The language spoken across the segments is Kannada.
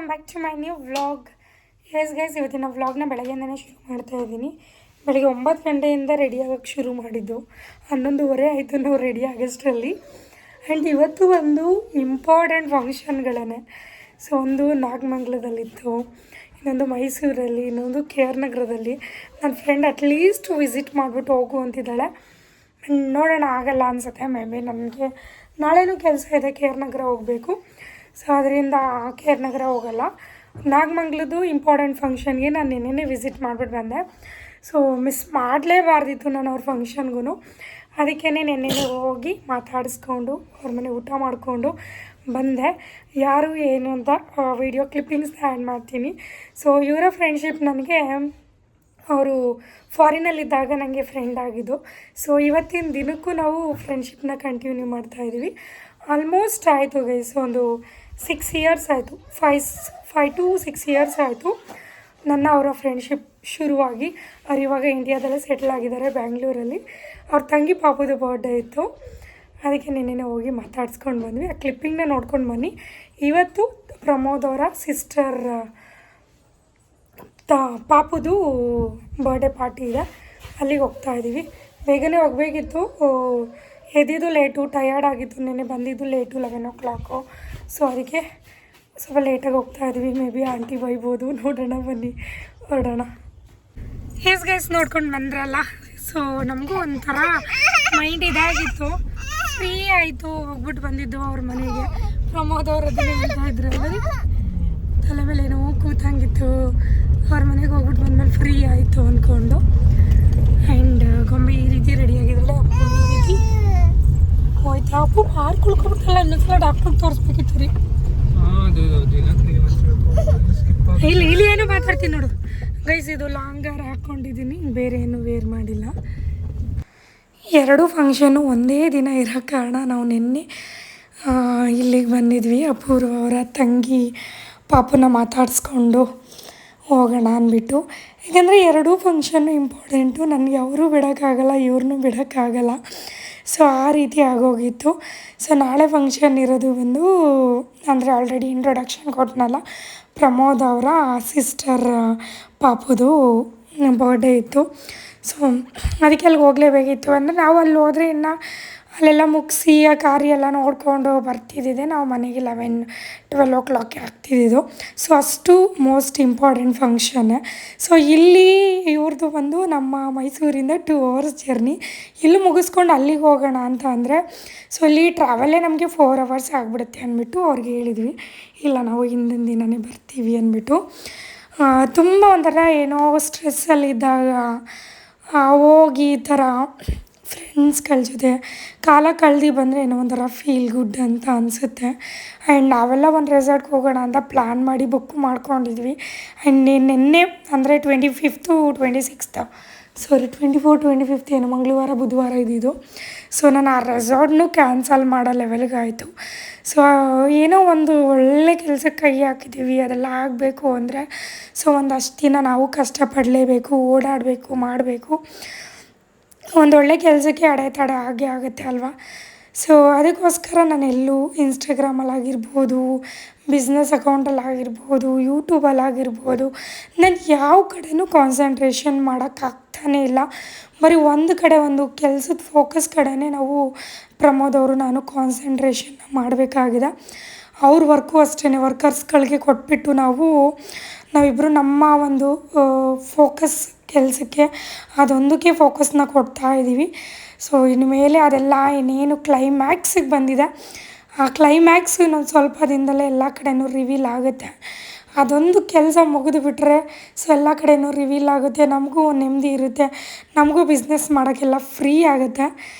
Welcome back to my new vlog. Guys ಇವತ್ತಿನ ವ್ಲಾಗ್ನ ಬೆಳಗ್ಗೆಯಿಂದನೇ ಶುರು ಮಾಡ್ತಾ ಇದ್ದೀನಿ. ಬೆಳಗ್ಗೆ 9 ಗಂಟೆಯಿಂದ ರೆಡಿ ಆಗೋಕ್ಕೆ ಶುರು ಮಾಡಿದ್ದು, 11:30 ಆಯಿತು ನಾವು ರೆಡಿ ಆಗೋಷ್ಟರಲ್ಲಿ. ಆ್ಯಂಡ್ ಇವತ್ತು ಒಂದು ಇಂಪಾರ್ಟೆಂಟ್ ಫಂಕ್ಷನ್ಗಳೇ. ಸೊ ಒಂದು ನಾಗಮಂಗಲದಲ್ಲಿತ್ತು, ಇನ್ನೊಂದು ಮೈಸೂರಲ್ಲಿ, ಇನ್ನೊಂದು KR ನಗರದಲ್ಲಿ. ನನ್ನ ಫ್ರೆಂಡ್ ಅಟ್ಲೀಸ್ಟ್ ವಿಸಿಟ್ ಮಾಡಿಬಿಟ್ಟು ಹೋಗು ಅಂತಿದ್ದಾಳೆ. ನೋಡೋಣ, ಆಗಲ್ಲ ಅನಿಸುತ್ತೆ ಮೇ ಬಿ. ನನಗೆ ನಾಳೆನೂ ಕೆಲಸ ಇದೆ, KR ನಗರ ಹೋಗಬೇಕು. ಸೊ ಅದರಿಂದ KR ನಗರ ಹೋಗಲ್ಲ. ನಾಗಮಂಗಲದ್ದು ಇಂಪಾರ್ಟೆಂಟ್ ಫಂಕ್ಷನ್ಗೆ ನಾನು ನಿನ್ನೆ ವಿಸಿಟ್ ಮಾಡಿಬಿಟ್ಟು ಬಂದೆ. ಸೊ ಮಿಸ್ ಮಾಡಲೇಬಾರ್ದಿತ್ತು ನಾನು ಅವ್ರ ಫಂಕ್ಷನ್ಗೂ. ಅದಕ್ಕೇ ನಿನ್ನೆ ಹೋಗಿ ಮಾತಾಡಿಸ್ಕೊಂಡು ಅವ್ರ ಮನೆ ಊಟ ಮಾಡಿಕೊಂಡು ಬಂದೆ. ಯಾರು ಏನು ಅಂತ ವಿಡಿಯೋ ಕ್ಲಿಪ್ಪಿಂಗ್ಸ್ನ ಆ್ಯಡ್ ಮಾಡ್ತೀನಿ. ಸೊ ಇವರ ಫ್ರೆಂಡ್ಶಿಪ್ ನನಗೆ ಅವರು ಫಾರಿನಲ್ಲಿದ್ದಾಗ ನನಗೆ ಫ್ರೆಂಡ್ ಆಗಿದ್ದು. ಸೊ ಇವತ್ತಿನ ದಿನಕ್ಕೂ ನಾವು ಫ್ರೆಂಡ್ಶಿಪ್ನ ಕಂಟಿನ್ಯೂ ಮಾಡ್ತಾಯಿದ್ದೀವಿ. ಆಲ್ಮೋಸ್ಟ್ ಆಯಿತು ಗೈಸ್, ಒಂದು 6 ಇಯರ್ಸ್ ಆಯಿತು, 5 to 6 ಇಯರ್ಸ್ ಆಯಿತು ಅವರ ಫ್ರೆಂಡ್ಶಿಪ್ ಶುರುವಾಗಿ. ಅವ್ರು ಇವಾಗ ಇಂಡಿಯಾದಲ್ಲೇ ಸೆಟ್ಲ್ ಆಗಿದ್ದಾರೆ, ಬ್ಯಾಂಗ್ಳೂರಲ್ಲಿ. ಅವ್ರ ತಂಗಿ ಪಾಪುದು ಬರ್ಡೇ ಇತ್ತು, ಅದಕ್ಕೆ ನಿನ್ನೆ ಹೋಗಿ ಮಾತಾಡ್ಸ್ಕೊಂಡು ಬಂದ್ವಿ. ಆ ಕ್ಲಿಪ್ಪಿಂಗ್ನ ನೋಡ್ಕೊಂಡು ಬನ್ನಿ. ಇವತ್ತು ಪ್ರಮೋದ್ ಅವರ ಸಿಸ್ಟರ್ ಪಾಪುದು ಬರ್ಡೇ ಪಾರ್ಟಿ ಇದೆ, ಅಲ್ಲಿಗೆ ಹೋಗ್ತಾಯಿದ್ದೀವಿ. ಬೇಗನೆ ಹೋಗಬೇಕಿತ್ತು, ಎದ್ದಿದ್ದು ಲೇಟು, ಟಯರ್ಡ್ ಆಗಿತ್ತು, ನೆನ್ನೆ ಬಂದಿದ್ದು ಲೇಟು, 11 o'clock. ಸೊ ಅದಕ್ಕೆ ಸ್ವಲ್ಪ ಲೇಟಾಗಿ ಹೋಗ್ತಾಯಿದ್ವಿ. ಮೇ ಬಿ ಆಂಟಿ ಬೈಬೋದು, ನೋಡೋಣ, ಬನ್ನಿ ಹೊರಡೋಣ. ಗೈಸ್ ನೋಡ್ಕೊಂಡು ಬಂದ್ರಲ್ಲ. ಸೊ ನಮಗೂ ಒಂಥರ ಮೈಂಡ್ ಇದಾಗಿತ್ತು, ಫ್ರೀ ಆಯಿತು, ಹೋಗ್ಬಿಟ್ಟು ಬಂದಿದ್ದು ಅವ್ರ ಮನೆಗೆ. ಪ್ರಮೋದ್ ಅವರು ಅದನ್ನೇ ಹೇಳ್ತಾ ಇದ್ರು, ತಲೆ ಮೇಲೆ ಏನೋ ಕೂತಂಗಿತ್ತು. ಅವ್ರ ಮನೆಗೆ ಹೋಗ್ಬಿಟ್ಟು ಬಂದಮೇಲೆ ಫ್ರೀ ಆಯಿತು ಅಂದ್ಕೊಂಡು. ಆ್ಯಂಡ್ ಗೊಂಬೆ ಈ ರೀತಿ ರೆಡಿಯಾಗಿದ್ರಲ್ಲ, ಅಪ್ಪು ಈ ರೀತಿ ಹೋಯ್ತಾ. ಅಪ್ಪು ಪಾರ್ಕ್ ಉಳ್ಕೊಬಿಡ್ತಲ್ಲ, ಇನ್ನೊಂದ್ಸಲ ಡಾಕ್ಟ್ರಿಗೆ ತೋರಿಸ್ಬೇಕಿತ್ತು ರೀ. ಇಲ್ಲಿ ಏನೋ ಮಾತಾಡ್ತೀನಿ ನೋಡು ಗೈಸ್. ಇದು ಲಾಂಗ್ ಹೇರ್ ಹಾಕ್ಕೊಂಡಿದ್ದೀನಿ, ಬೇರೆ ಏನು ವೇರ್ ಮಾಡಿಲ್ಲ. 2 ಫಂಕ್ಷನ್ನು ಒಂದೇ ದಿನ ಇರೋ ಕಾರಣ ನಾವು ನಿನ್ನೆ ಇಲ್ಲಿಗೆ ಬಂದಿದ್ವಿ. ಅಪೂರ್ವ ಅವರ ತಂಗಿ ಪಾಪನ ಮಾತಾಡಿಸ್ಕೊಂಡು ಹೋಗೋಣ ಅಂದ್ಬಿಟ್ಟು. ಯಾಕೆಂದರೆ 2 ಫಂಕ್ಷನ್ನು ಇಂಪಾರ್ಟೆಂಟು, ನನಗೆ ಅವರು ಬಿಡೋಕ್ಕಾಗಲ್ಲ, ಇವ್ರನ್ನೂ ಬಿಡೋಕ್ಕಾಗಲ್ಲ. ಸೊ ಆ ರೀತಿ ಆಗೋಗಿತ್ತು. ಸೊ ನಾಳೆ ಫಂಕ್ಷನ್ ಇರೋದು ಬಂದು, ಅಂದರೆ ಆಲ್ರೆಡಿ ಇಂಟ್ರೊಡಕ್ಷನ್ ಕೊಟ್ಟನಲ್ಲ, ಪ್ರಮೋದ್ ಅವರ ಸಿಸ್ಟರ್ ಪಾಪುದು ಬರ್ಡೇ ಇತ್ತು. ಸೊ ಅದಕ್ಕೆ ಅಲ್ಲಿಗೆ ಹೋಗಲೇಬೇಕಿತ್ತು. ಅಂದರೆ ನಾವು ಅಲ್ಲಿ ಹೋದರೆ ಇನ್ನು ಅಲ್ಲೆಲ್ಲ ಮುಗಿಸಿ ಆ ಕಾರ್ಯ ಎಲ್ಲ ನೋಡಿಕೊಂಡು ಬರ್ತಿದ್ದಿದೆ. ನಾವು ಮನೆಗೆ 11-12 o'clock ಆಗ್ತಿದ್ದು. ಸೊ ಅಷ್ಟು ಮೋಸ್ಟ್ ಇಂಪಾರ್ಟೆಂಟ್ ಫಂಕ್ಷನ್ನೇ. ಸೊ ಇಲ್ಲಿ ಇವ್ರದ್ದು ಬಂದು ನಮ್ಮ ಮೈಸೂರಿಂದ 2 hours ಜರ್ನಿ. ಇಲ್ಲಿ ಮುಗಿಸ್ಕೊಂಡು ಅಲ್ಲಿಗೆ ಹೋಗೋಣ ಅಂತ ಅಂದರೆ, ಸೊ ಇಲ್ಲಿ ಟ್ರಾವೆಲೇ ನಮಗೆ 4 hours ಆಗಿಬಿಡುತ್ತೆ ಅಂದ್ಬಿಟ್ಟು ಅವ್ರಿಗೆ ಹೇಳಿದ್ವಿ. ಇಲ್ಲ, ನಾವು ಹಿಂದಿನ ದಿನವೇ ಬರ್ತೀವಿ ಅಂದ್ಬಿಟ್ಟು. ತುಂಬ ಒಂಥರ ಏನೋ ಸ್ಟ್ರೆಸ್ಸಲ್ಲಿದ್ದಾಗ ಹೋಗಿ ಈ ಥರ ಫ್ರೆಂಡ್ಸ್ಗಳ ಜೊತೆ ಕಾಲ ಕಳೆದು ಬಂದರೆ ಏನೋ ಒಂಥರ ಫೀಲ್ ಗುಡ್ ಅಂತ ಅನಿಸುತ್ತೆ. ಆ್ಯಂಡ್ ನಾವೆಲ್ಲ ಒಂದು ರೆಸಾರ್ಟ್ಗೆ ಹೋಗೋಣ ಅಂತ ಪ್ಲ್ಯಾನ್ ಮಾಡಿ ಬುಕ್ ಮಾಡ್ಕೊಂಡಿದ್ವಿ. ಆ್ಯಂಡ್ ನಿನ್ನೆ ಅಂದರೆ 25th 26th 24-25 ಏನೋ ಮಂಗಳವಾರ ಬುಧವಾರ ಇದ್ದಿದ್ದು. ಸೊ ನಾನು ಆ ರೆಸಾರ್ಟ್ನೂ ಕ್ಯಾನ್ಸಲ್ ಮಾಡೋ ಲೆವೆಲ್ಗೆ ಆಯಿತು. ಸೊ ಏನೋ ಒಂದು ಒಳ್ಳೆ ಕೆಲಸಕ್ಕೆ ಕೈ ಹಾಕಿದ್ದೀವಿ, ಅದೆಲ್ಲ ಆಗಬೇಕು ಅಂದರೆ ಸೊ ಒಂದಷ್ಟು ದಿನ ನಾವು ಕಷ್ಟಪಡಲೇಬೇಕು, ಓಡಾಡಬೇಕು, ಮಾಡಬೇಕು. ಒಂದೊಳ್ಳೆ ಕೆಲಸಕ್ಕೆ ಅಡೆತಡೆ ಆಗೇ ಆಗುತ್ತೆ ಅಲ್ವಾ. ಸೊ ಅದಕ್ಕೋಸ್ಕರ ನಾನು ಎಲ್ಲೂ ಇನ್ಸ್ಟಾಗ್ರಾಮಲ್ಲಾಗಿರ್ಬೋದು, ಬಿಸ್ನೆಸ್ ಅಕೌಂಟಲ್ಲಾಗಿರ್ಬೋದು, ಯೂಟ್ಯೂಬಲ್ಲಾಗಿರ್ಬೋದು, ನಾನು ಯಾವ ಕಡೆಯೂ ಕಾನ್ಸಂಟ್ರೇಷನ್ ಮಾಡೋಕ್ಕಾಗ್ತಾನೇ ಇಲ್ಲ. ಬರೀ ಒಂದು ಕಡೆ, ಒಂದು ಕೆಲಸದ ಫೋಕಸ್ ಕಡೆಯೇ ನಾವು ಪ್ರಮೋದ್ ಅವರು ನಾನು ಕಾನ್ಸಂಟ್ರೇಷನ್ನ ಮಾಡಬೇಕಾಗಿದೆ. ಅವ್ರ ವರ್ಕು ಅಷ್ಟೇ, ವರ್ಕರ್ಸ್ಗಳಿಗೆ ಕೊಟ್ಬಿಟ್ಟು ನಾವಿಬ್ಬರು ನಮ್ಮ ಒಂದು ಫೋಕಸ್ ಕೆಲಸಕ್ಕೆ ಅದೊಂದಕ್ಕೆ ಫೋಕಸ್ನ ಕೊಡ್ತಾಯಿದ್ದೀವಿ. ಸೊ ಇನ್ನು ಮೇಲೆ ಅದೆಲ್ಲ ಇನ್ನೇನು ಕ್ಲೈಮ್ಯಾಕ್ಸಿಗೆ ಬಂದಿದೆ. ಆ ಕ್ಲೈಮ್ಯಾಕ್ಸು ಇನ್ನೊಂದು ಸ್ವಲ್ಪ ದಿನದಲ್ಲೇ ಎಲ್ಲ ಕಡೆಯೂ ರಿವೀಲ್ ಆಗುತ್ತೆ. ಅದೊಂದು ಕೆಲಸ ಮುಗಿದು ಬಿಟ್ಟರೆ ಸೊ ಎಲ್ಲ ಕಡೆಯೂ ರಿವೀಲ್ ಆಗುತ್ತೆ, ನಮಗೂ ನೆಮ್ಮದಿ ಇರುತ್ತೆ, ನಮಗೂ ಬಿಸ್ನೆಸ್ ಮಾಡೋಕ್ಕೆಲ್ಲ ಫ್ರೀ ಆಗುತ್ತೆ.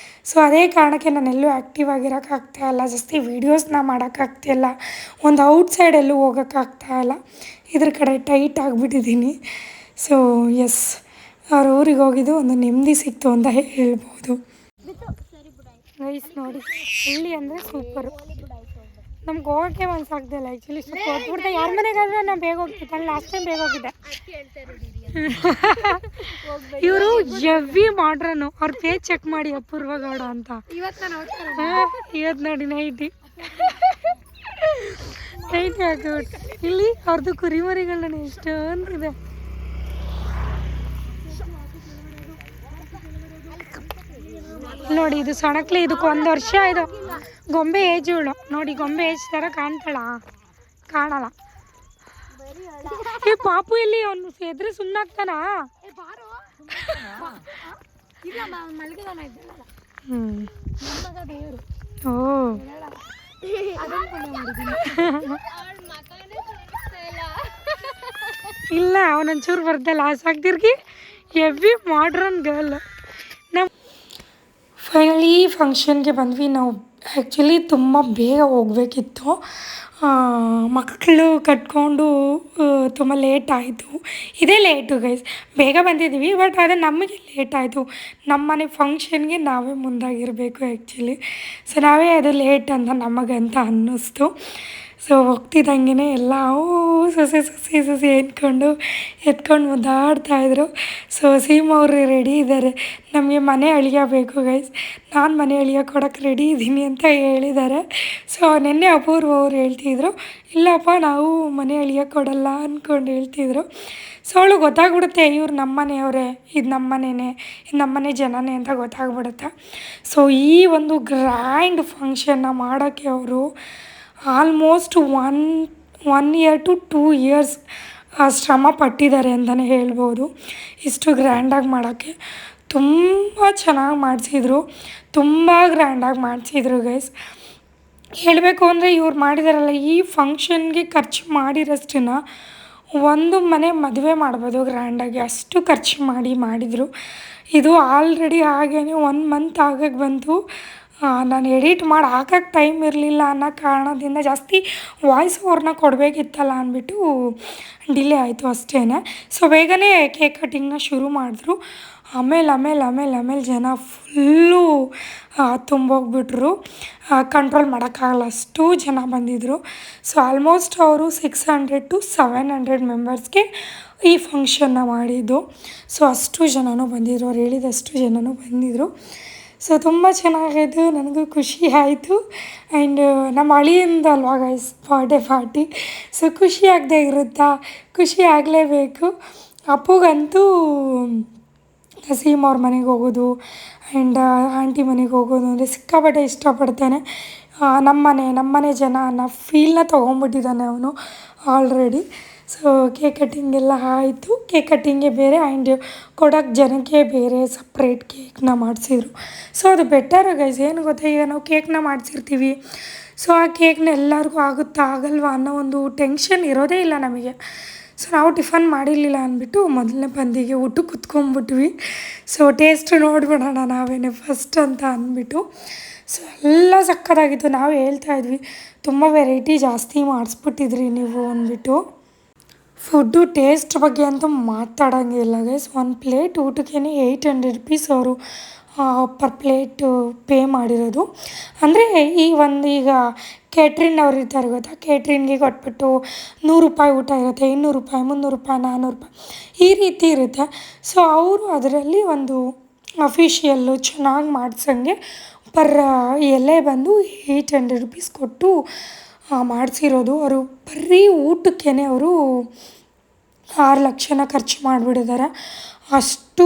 ಸೊ ಅದೇ ಕಾರಣಕ್ಕೆ ನಾನೆಲ್ಲೂ ಆ್ಯಕ್ಟಿವ್ ಆಗಿರೋಕ್ಕಾಗ್ತಾಯಿಲ್ಲ, ಜಾಸ್ತಿ ವೀಡಿಯೋಸ್ನ ಮಾಡೋಕ್ಕಾಗ್ತಾಯಿಲ್ಲ, ಒಂದು ಔಟ್ಸೈಡ್ ಎಲ್ಲೂ ಹೋಗೋಕ್ಕಾಗ್ತಾಯಿಲ್ಲ, ಇದ್ರ ಕಡೆ ಟೈಟ್ ಆಗಿಬಿಟ್ಟಿದ್ದೀನಿ. ಸೊ ಎಸ್, ಅವ್ರ ಊರಿಗೆ ಹೋಗಿದ್ದು ಒಂದು ನೆಮ್ಮದಿ ಸಿಕ್ತು ಅಂತ ಹೇಳ್ಬೋದು. ಗೈಸ್ ನೋಡಿ, ಹಳ್ಳಿ ಅಂದರೆ ಸೂಪರು. ನಮ್ಗೆ ಹೋಗೋಕ್ಕೆ ಮನಸ್ಸಾಗ್ತಿಲ್ಲ ಆ್ಯಕ್ಚುಲಿ. ಸ್ವಲ್ಪ ಹೊತ್ಬಿಡ್ದೆ, ಯಾರ ಮನೆಗಾದ್ರೆ ನಾನು ಬೇಗ ಹೋಗ್ತಿದ್ದೆ, ಅಲ್ಲಿ ಲಾಸ್ಟ್ ಟೈಮ್ ಬೇಗ ಹೋಗಿದ್ದೆ. ಇವರು ಎವ್ವಿ ಮಾಡ್ರನು, ಅವ್ರ ಪೇಜ್ ಚೆಕ್ ಮಾಡಿ, ಅಪೂರ್ವ ಗೌಡ ಅಂತ. ಇವತ್ತು ನೋಡಿ ನೈಟಿ ಹಾಕಿಬಿಟ್ಟು ಇಲ್ಲಿ ಅವ್ರದ್ದು ಕುರಿಮರಿಗಳನ್ನ ಎಷ್ಟೊಂದಿದೆ. ನೋಡಿ ಇದು ಸಣಕ್ಲಿ, ಇದಕ್ಕೆ 1 ವರ್ಷ. ಇದು ಗೊಂಬೆ ಏಜ್ ಇವಳು ನೋಡಿ, ಗೊಂಬೆ ಏಜ್ ಥರ ಕಾಣ್ತಾಳ? ಕಾಣಲ್ಲ. ಏ ಪಾಪು ಇಲ್ಲಿ ಅವನು ಎದ್ರೆ ಸುಮ್ಮನಾಗ್ತಾನ. ಓ ಇಲ್ಲ, ಅವನೊಂಚೂರು ಬರ್ದಲ್ಲ ಸಾಕ್ತಿರ್ಗಿ ಎವ್ರಿ ಮಾಡ್ರನ್ ಗರ್ಲ್. ನಮ್ಮ ಫೈನಲಿ ಫಂಕ್ಷನ್ಗೆ ಬಂದ್ವಿ ನಾವು. ಆ್ಯಕ್ಚುಲಿ ತುಂಬ ಬೇಗ ಹೋಗಬೇಕಿತ್ತು, ಮಕ್ಕಳು ಕಟ್ಕೊಂಡು ತುಂಬ ಲೇಟ್ ಆಯಿತು. ಇದೇ ಲೇಟು ಗೈಸ್, ಬೇಗ ಬಂದಿದ್ದೀವಿ ಬಟ್ ಆದರೆ ನಮಗೆ ಲೇಟ್ ಆಯಿತು. ನಮ್ಮ ಮನೆ ಫಂಕ್ಷನ್ಗೆ ನಾವೇ ಮುಂದಾಗಿರಬೇಕು ಆ್ಯಕ್ಚುಲಿ. ಸೊ ನಾವೇ ಅದು ಲೇಟ್ ಅಂತ ನಮಗಂತ ಅನ್ನಿಸ್ತು. ಸೊ ಹೋಗ್ತಿದ್ದಂಗೆ ಎಲ್ಲ ಸೊಸೆ ಸೊಸೆ ಸೊಸೆ ಎತ್ಕೊಂಡು ಮುದ್ದಾಡ್ತಾಯಿದ್ರು. ಸೊ ಸೀಮವ್ರು ರೆಡಿ ಇದ್ದಾರೆ, ನಮಗೆ ಮನೆ ಅಳಿಯ ಬೇಕು ಗೈಸ್, ನಾನು ಮನೆ ಅಳಿಯ ಕೊಡೋಕ್ಕೆ ರೆಡಿ ಇದ್ದೀನಿ ಅಂತ ಹೇಳಿದ್ದಾರೆ. ಸೊ ನಿನ್ನೆ ಅಪೂರ್ವ ಅವ್ರು ಹೇಳ್ತಿದ್ರು, ಇಲ್ಲಪ್ಪ ನಾವು ಮನೆ ಅಳಿಯ ಕೊಡಲ್ಲ ಅಂದ್ಕೊಂಡು ಹೇಳ್ತಿದ್ರು. ಸೊ ಅವಳು ಗೊತ್ತಾಗ್ಬಿಡುತ್ತೆ, ಇವ್ರು ನಮ್ಮ ಮನೆಯವರೇ, ಇದು ನಮ್ಮ ಮನೆಯೇ, ಇದು ನಮ್ಮ ಮನೆ ಜನನೇ ಅಂತ ಗೊತ್ತಾಗ್ಬಿಡುತ್ತೆ. ಸೊ ಈ ಒಂದು ಗ್ರ್ಯಾಂಡ್ ಫಂಕ್ಷನ್ನ ಮಾಡೋಕ್ಕೆ ಅವರು almost one year to 2 years ಶ್ರಮ ಪಟ್ಟಿದ್ದಾರೆ ಅಂತಲೇ ಹೇಳ್ಬೋದು. ಇಷ್ಟು ಗ್ರ್ಯಾಂಡಾಗಿ ಮಾಡೋಕ್ಕೆ ತುಂಬ ಚೆನ್ನಾಗಿ ಮಾಡಿಸಿದ್ರು, ತುಂಬ ಗ್ರ್ಯಾಂಡಾಗಿ ಮಾಡಿಸಿದ್ರು ಗೈಸ್. ಹೇಳಬೇಕು ಅಂದರೆ ಇವ್ರು ಮಾಡಿದಾರಲ್ಲ, ಈ ಫಂಕ್ಷನ್ಗೆ ಖರ್ಚು ಮಾಡಿರೋಷ್ಟನ್ನ ಒಂದು ಮನೆ ಮದುವೆ ಮಾಡ್ಬೋದು ಗ್ರ್ಯಾಂಡಾಗಿ, ಅಷ್ಟು ಖರ್ಚು ಮಾಡಿದರು. ಇದು ಆಲ್ರೆಡಿ ಹಾಗೇ 1 ಮಂತ್ ಆಗಕ್ಕೆ ಬಂತು. ನಾನು ಎಡಿಟ್ ಮಾಡಿ ಹಾಕೋಕ್ಕೆ ಟೈಮ್ ಇರಲಿಲ್ಲ ಅನ್ನೋ ಕಾರಣದಿಂದ, ಜಾಸ್ತಿ ವಾಯ್ಸ್ ಓವರ್ನ ಕೊಡಬೇಕಿತ್ತಲ್ಲ ಅಂದ್ಬಿಟ್ಟು ಡಿಲೇ ಆಯಿತು ಅಷ್ಟೇ. ಸೊ ಬೇಗನೆ ಕೇಕ್ ಕಟ್ಟಿಂಗ್ನ ಶುರು ಮಾಡಿದ್ರು. ಆಮೇಲೆ ಜನ ಫುಲ್ಲು ತುಂಬೋಗ್ಬಿಟ್ರು, ಕಂಟ್ರೋಲ್ ಮಾಡೋಕ್ಕಾಗಲ್ಲ, ಅಷ್ಟು ಜನ ಬಂದಿದ್ದರು. ಸೊ ಆಲ್ಮೋಸ್ಟ್ ಅವರು 600 to 700 ಮೆಂಬರ್ಸ್ಗೆ ಈ ಫಂಕ್ಷನ್ನ ಮಾಡಿದ್ದು. ಸೊ ಅಷ್ಟು ಜನನೂ ಬಂದಿದ್ರು, ಅವ್ರು ಹೇಳಿದಷ್ಟು ಜನನೂ ಬಂದಿದ್ದರು. ಸೊ ತುಂಬ ಚೆನ್ನಾಗಿತ್ತು, ನನಗೂ ಖುಷಿ ಆಯಿತು. ಆ್ಯಂಡ್ ನಮ್ಮ ಅಳಿಯಿಂದ ಅಲ್ವಾ ಗೈಸ್ ಬರ್ಡೇ ಪಾರ್ಟಿ, ಸೊ ಖುಷಿ ಆಗದೆ ಇರುತ್ತಾ, ಖುಷಿ ಆಗಲೇಬೇಕು. ಅಪ್ಪುಗಂತೂ ಸೀಮವ್ರ ಮನೆಗೆ ಹೋಗೋದು ಆ್ಯಂಡ್ ಆಂಟಿ ಮನೆಗೆ ಹೋಗೋದು ಅಂದರೆ ಸಿಕ್ಕಾಪಟ್ಟೆ ಇಷ್ಟಪಡ್ತಾನೆ. ನಮ್ಮನೆ ಜನ ಅನ್ನೋ ಫೀಲ್ನ ತೊಗೊಂಡ್ಬಿಟ್ಟಿದ್ದಾನೆ ಅವನು ಆಲ್ರೆಡಿ. ಸೊ ಕೇಕ್ ಕಟ್ಟಿಂಗ್ ಎಲ್ಲ ಆಯಿತು. ಕೇಕ್ ಕಟ್ಟಿಂಗೇ ಬೇರೆ ಆ್ಯಂಡ್ ಕೊಡೋಕ್ಕೆ ಜನಕ್ಕೆ ಬೇರೆ ಸಪ್ರೇಟ್ ಕೇಕ್ನ ಮಾಡಿಸಿದ್ರು. ಸೊ ಅದು ಬೆಟರ್ ಗೈಸ್. ಏನು ಗೊತ್ತಾ, ಈಗ ನಾವು ಕೇಕ್ನ ಮಾಡಿಸಿರ್ತೀವಿ, ಸೊ ಆ ಕೇಕ್ನ ಎಲ್ಲರಿಗೂ ಆಗುತ್ತಾ ಆಗಲ್ವಾ ಅನ್ನೋ ಒಂದು ಟೆನ್ಷನ್ ಇರೋದೇ ಇಲ್ಲ ನಮಗೆ. ಸೊ ನಾವು ಟಿಫನ್ ಮಾಡಿರಲಿಲ್ಲ ಅಂದ್ಬಿಟ್ಟು ಮೊದಲನೇ ಪಂದಿಗೆ ಊಟಕ್ಕೆ ಕುತ್ಕೊಂಡ್ಬಿಟ್ವಿ. ಸೊ ಟೇಸ್ಟ್ ನೋಡ್ಬಿಡೋಣ ನಾವೇನೆ ಫಸ್ಟ್ ಅಂತ ಅಂದ್ಬಿಟ್ಟು. ಸೊ ಎಲ್ಲ ಸಕ್ಕತ್ತಾಗಿತ್ತು. ನಾವು ಹೇಳ್ತಾಯಿದ್ವಿ, ತುಂಬ ವೆರೈಟಿ ಜಾಸ್ತಿ ಮಾಡಿಸ್ಬಿಟ್ಟಿದ್ರಿ ನೀವು ಅಂದ್ಬಿಟ್ಟು. ಫುಡ್ಡು ಟೇಸ್ಟ್ ಬಗ್ಗೆ ಅಂತೂ ಮಾತಾಡೋಂಗಿಲ್ಲ ಗೈಸ್. 1 ಪ್ಲೇಟ್ ಊಟಕ್ಕೆ 800 rupees ಅವರು ಪರ್ ಪ್ಲೇಟು ಪೇ ಮಾಡಿರೋದು. ಅಂದರೆ ಈಗ ಕೇಟ್ರಿನ್ ಅವ್ರು ಇರ್ತಾರೆ ಗೊತ್ತಾ, ಕೇಟ್ರಿನ್ಗೆ ಕೊಟ್ಬಿಟ್ಟು 100 ರೂಪಾಯಿ ಊಟ ಇರುತ್ತೆ, 200 ರೂಪಾಯಿ, 300 ರೂಪಾಯಿ, 400 ರೂಪಾಯಿ ಈ ರೀತಿ ಇರುತ್ತೆ. ಸೊ ಅವರು ಅದರಲ್ಲಿ ಒಂದು ಅಫಿಷಿಯಲ್ಲು ಚೆನ್ನಾಗಿ ಮಾಡ್ಸಂಗೆ ಪರ್ ಎಲೆ ಬಂದು 800 rupees ಕೊಟ್ಟು ಮಾಡಿಸಿರೋದು. ಅವರು ಬರೀ ಊಟಕ್ಕೇ ಅವರು 6 ಲಕ್ಷನ ಖರ್ಚು ಮಾಡಿಬಿಟ್ಟಿದ್ದಾರೆ. ಅಷ್ಟು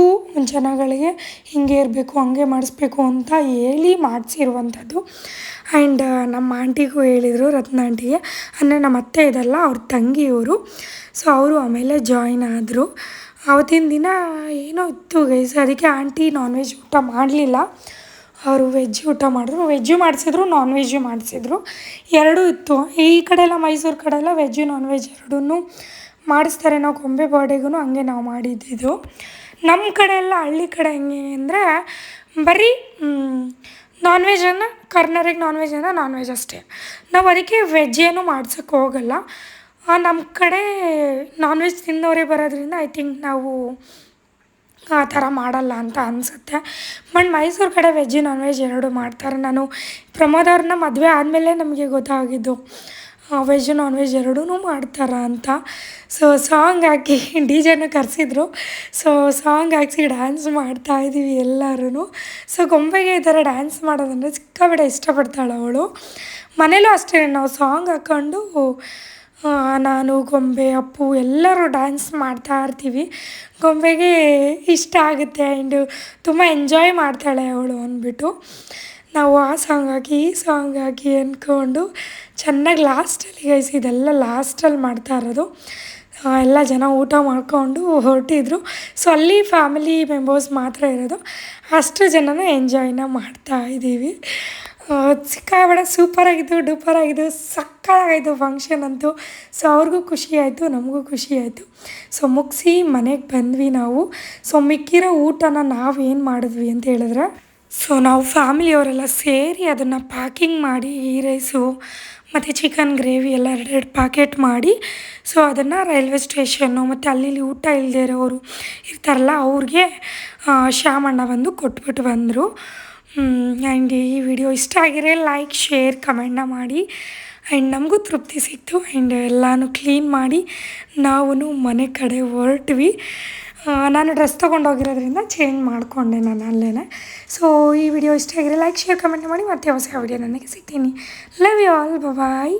ಜನಗಳಿಗೆ ಹಿಂಗೆ ಇರಬೇಕು, ಹಂಗೆ ಮಾಡಿಸ್ಬೇಕು ಅಂತ ಹೇಳಿ ಮಾಡಿಸಿರುವಂಥದ್ದು. ಆ್ಯಂಡ್ ನಮ್ಮ ಆಂಟಿಗೂ ಹೇಳಿದರು, ರತ್ನ ಆಂಟಿಗೆ, ಅಂದರೆ ನಮ್ಮ ಅತ್ತೆ ಇದಲ್ಲ ಅವ್ರ ತಂಗಿಯವರು. ಸೊ ಅವರು ಆಮೇಲೆ ಜಾಯ್ನ್ ಆದರು. ಆವತ್ತಿನ ದಿನ ಏನೋ ಇತ್ತು ಗೈಸ್, ಅದಕ್ಕೆ ಆಂಟಿ ನಾನ್ ವೆಜ್ ಊಟ ಮಾಡಲಿಲ್ಲ, ಅವರು ವೆಜ್ ಊಟ ಮಾಡಿದ್ರು. ವೆಜ್ಜು ಮಾಡಿಸಿದ್ರು, ನಾನ್ ವೆಜ್ಜು ಮಾಡಿಸಿದ್ರು, ಎರಡೂ ಇತ್ತು. ಈ ಕಡೆ ಎಲ್ಲ ಮೈಸೂರು ಕಡೆ ಎಲ್ಲ ವೆಜ್ಜು ನಾನ್ ವೆಜ್ ಎರಡೂ ಮಾಡಿಸ್ತಾರೆ. ನಾವು ಗೊಂಬೆ ಬರ್ಡೇಗೂ ಹಂಗೆ ನಾವು ಮಾಡಿದ್ದಿದ್ದು. ನಮ್ಮ ಕಡೆ ಎಲ್ಲ ಹಳ್ಳಿ ಕಡೆ ಹೆಂಗೆ ಅಂದರೆ ಬರೀ ನಾನ್ ವೆಜ್ಜನ್ನು ಕರ್ನರಿಗೆ ನಾನ್ ವೆಜ್ ಅಂದರೆ ನಾನ್ ವೆಜ್ ಅಷ್ಟೇ. ನಾವು ಅದಕ್ಕೆ ವೆಜ್ ಏನೂ ಮಾಡ್ಸೋಕ್ಕೆ ಹೋಗಲ್ಲ. ನಮ್ಮ ಕಡೆ ನಾನ್ ವೆಜ್ ತಿಂದವರೇ ಬರೋದ್ರಿಂದ ಐ ಥಿಂಕ್ ನಾವು ಆ ಥರ ಮಾಡಲ್ಲ ಅಂತ ಅನಿಸುತ್ತೆ. ಬಟ್ ಮೈಸೂರು ಕಡೆ ವೆಜ್ಜು ನಾನ್ ವೆಜ್ ಎರಡೂ ಮಾಡ್ತಾರೆ. ನಾನು ಪ್ರಮೋದ್ ಅವ್ರನ್ನ ಮದುವೆ ಆದಮೇಲೆ ನಮಗೆ ಗೊತ್ತಾಗಿದ್ದು ವೆಜ್ಜು ನಾನ್ ವೆಜ್ ಎರಡೂ ಮಾಡ್ತಾರೆ ಅಂತ. ಸೊ ಸಾಂಗ್ ಹಾಕಿ ಡಿಜೆನ ಕರೆಸಿದ್ರು. ಸೊ ಸಾಂಗ್ ಹಾಕಿಸಿ ಡ್ಯಾನ್ಸ್ ಮಾಡ್ತಾಯಿದ್ದೀವಿ ಎಲ್ಲರೂ. ಸೊ ಗೊಂಬೆಗೆ ಈ ಥರ ಡ್ಯಾನ್ಸ್ ಮಾಡೋದಂದರೆ ಸಿಕ್ಕಾಪಟ್ಟೆ ಇಷ್ಟಪಡ್ತಾಳೆ ಅವಳು. ಮನೇಲೂ ಅಷ್ಟೇ, ನಾವು ಸಾಂಗ್ ಹಾಕ್ಕೊಂಡು ನಾನು ಗೊಂಬೆ ಅಪ್ಪು ಎಲ್ಲರೂ ಡ್ಯಾನ್ಸ್ ಮಾಡ್ತಾ ಇರ್ತೀವಿ. ಗೊಂಬೆಗೆ ಇಷ್ಟ ಆಗುತ್ತೆ ಆ್ಯಂಡ್ ತುಂಬ ಎಂಜಾಯ್ ಮಾಡ್ತಾಳೆ ಅವಳು ಅಂದ್ಬಿಟ್ಟು ನಾವು ಆ ಸಾಂಗ್ ಹಾಕಿ ಈ ಸಾಂಗ್ ಹಾಕಿ ಅಂದ್ಕೊಂಡು ಚೆನ್ನಾಗಿ ಲಾಸ್ಟಲ್ಲಿ ಗೈಸ್ ಇದೆಲ್ಲ ಲಾಸ್ಟಲ್ಲಿ ಮಾಡ್ತಾ ಇರೋದು. ಎಲ್ಲ ಜನ ಊಟ ಮಾಡಿಕೊಂಡು ಹೊರಟಿದ್ರು. ಸೊ ಅಲ್ಲಿ ಫ್ಯಾಮಿಲಿ ಮೆಂಬರ್ಸ್ ಮಾತ್ರ ಇರೋದು. ಅಷ್ಟು ಜನನ ಎಂಜಾಯ್ನ ಮಾಡ್ತಾ ಇದ್ದೀವಿ. ಸಿಕ್ಕಾಪಟ್ಟೆ ಸೂಪರಾಗಿತ್ತು, ಡೂಪರಾಗಿತ್ತು, ಸಕ್ಕತ್ತಾಗಿತ್ತು ಫಂಕ್ಷನ್ ಅಂತೂ. ಸೊ ಅವ್ರಿಗೂ ಖುಷಿ ಆಯಿತು, ನಮಗೂ ಖುಷಿ ಆಯಿತು. ಸೊ ಮುಗಿಸಿ ಮನೆಗೆ ಬಂದ್ವಿ ನಾವು. ಸೊ ಮಿಕ್ಕಿರೋ ಊಟನ ನಾವೇನು ಮಾಡಿದ್ವಿ ಅಂತ ಹೇಳಿದ್ರೆ, ಸೊ ನಾವು ಫ್ಯಾಮಿಲಿಯವರೆಲ್ಲ ಸೇರಿ ಅದನ್ನು ಪ್ಯಾಕಿಂಗ್ ಮಾಡಿ ಗೀ ರೈಸು ಮತ್ತು ಚಿಕನ್ ಗ್ರೇವಿ ಎಲ್ಲ 2 ಪ್ಯಾಕೆಟ್ ಮಾಡಿ ಸೊ ಅದನ್ನು ರೈಲ್ವೆ ಸ್ಟೇಷನ್ನು ಮತ್ತು ಅಲ್ಲಿ ಇಲ್ಲಿ ಊಟ ಇಲ್ಲದೇ ಇರೋರು ಇರ್ತಾರಲ್ಲ ಅವ್ರಿಗೆ ಶ್ಯಾಮಣ್ಣ ಬಂದು ಕೊಟ್ಬಿಟ್ಟು ಬಂದರು. ಆ್ಯಂಡ್ ಈ ವಿಡಿಯೋ ಇಷ್ಟ ಆಗಿದ್ರೆ ಲೈಕ್, ಶೇರ್, ಕಮೆಂಟ್ನ ಮಾಡಿ. ಆ್ಯಂಡ್ ನಮಗೂ ತೃಪ್ತಿ ಸಿಕ್ತು. ಆ್ಯಂಡ್ ಎಲ್ಲನೂ ಕ್ಲೀನ್ ಮಾಡಿ ನಾವು ಮನೆ ಕಡೆ ಹೊರಟ್ವಿ. ನಾನು ಡ್ರೆಸ್ ತೊಗೊಂಡೋಗಿರೋದ್ರಿಂದ ಚೇಂಜ್ ಮಾಡಿಕೊಂಡೆ ನಾನು ಅಲ್ಲೇ. ಸೊ ಈ ವಿಡಿಯೋ ಇಷ್ಟ ಆಗಿದ್ರೆ ಲೈಕ್, ಶೇರ್, ಕಮೆಂಟ್ ಮಾಡಿ. ಮತ್ತೆ ಹೊಸ ವಿಡಿಯೋ ನನಗೆ ಸಿಗ್ತೀನಿ. Love you all, bye.